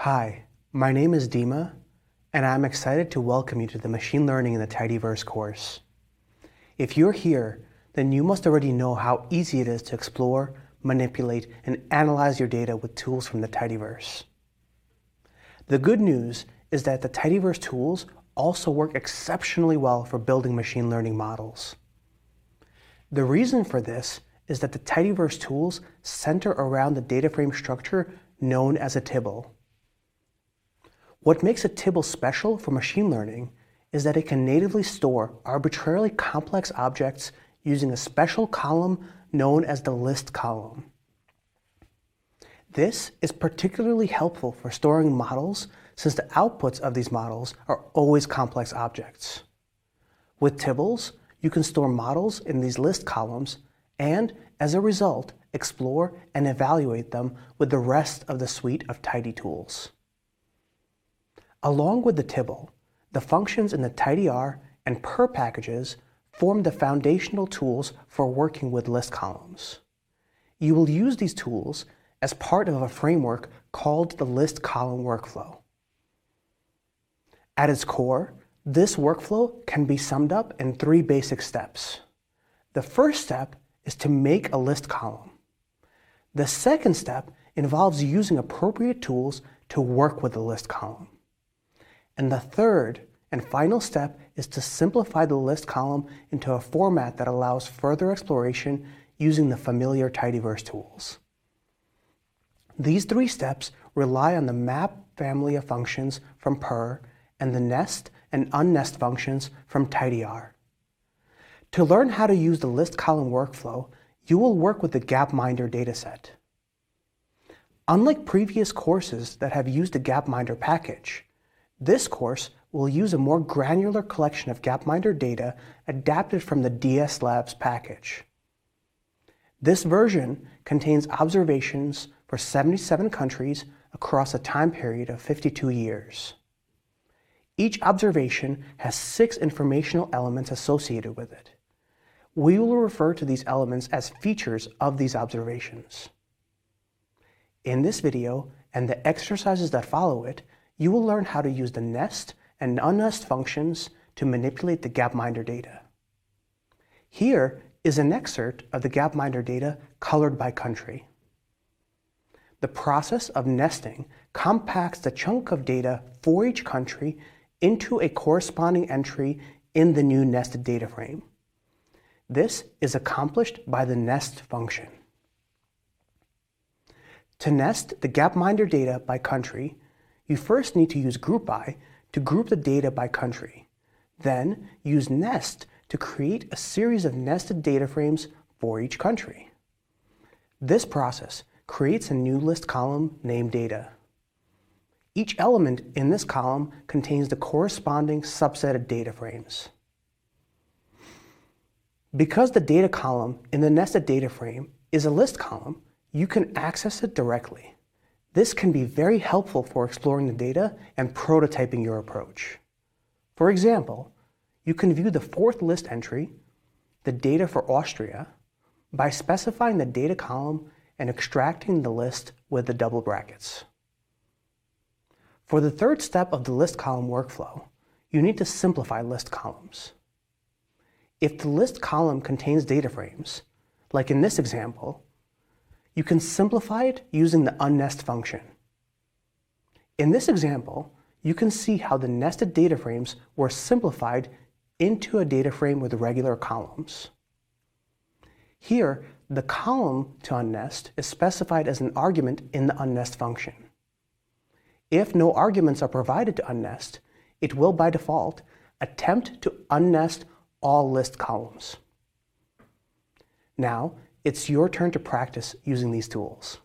Hi, my name is Dima, and I'm excited to welcome you to the Machine Learning in the Tidyverse course. If you're here, then you must already know how easy it is to explore, manipulate, and analyze your data with tools from the Tidyverse. The good news is that the Tidyverse tools also work exceptionally well for building machine learning models. The reason for this is that the Tidyverse tools center around the data frame structure known as a tibble. What makes a tibble special for machine learning is that it can natively store arbitrarily complex objects using a special column known as the list column. This is particularly helpful for storing models since the outputs of these models are always complex objects. With tibbles, you can store models in these list columns and, as a result, explore and evaluate them with the rest of the suite of tidy tools. Along with the tibble, the functions in the tidyr and purrr packages form the foundational tools for working with list columns. You will use these tools as part of a framework called the list column workflow. At its core, this workflow can be summed up in three basic steps. The first step is to make a list column. The second step involves using appropriate tools to work with the list column. And the third and final step is to simplify the list column into a format that allows further exploration using the familiar Tidyverse tools. These three steps rely on the map family of functions from purrr and the nest and unnest functions from tidyr. To learn how to use the list column workflow, you will work with the Gapminder Dataset. Unlike previous courses that have used the Gapminder package, this course will use a more granular collection of Gapminder data adapted from the DS Labs package. This version contains observations for 77 countries across a time period of 52 years. Each observation has 6 informational elements associated with it. We will refer to these elements as features of these observations. In this video and the exercises that follow it, you will learn how to use the nest and unnest functions to manipulate the Gapminder data. Here is an excerpt of the Gapminder data colored by country. The process of nesting compacts the chunk of data for each country into a corresponding entry in the new nested data frame. This is accomplished by the nest function. To nest the Gapminder data by country, you first need to use groupBy to group the data by country. Then use nest to create a series of nested data frames for each country. This process creates a new list column named data. Each element in this column contains the corresponding subset of data frames. Because the data column in the nested data frame is a list column, you can access it directly. This can be very helpful for exploring the data and prototyping your approach. For example, you can view the 4th list entry, the data for Austria, by specifying the data column and extracting the list with the double brackets. For the third step of the list column workflow, you need to simplify list columns. If the list column contains data frames, like in this example, you can simplify it using the unnest function. In this example, you can see how the nested data frames were simplified into a data frame with regular columns. Here, the column to unnest is specified as an argument in the unnest function. If no arguments are provided to unnest, it will by default attempt to unnest all list columns. Now, it's your turn to practice using these tools.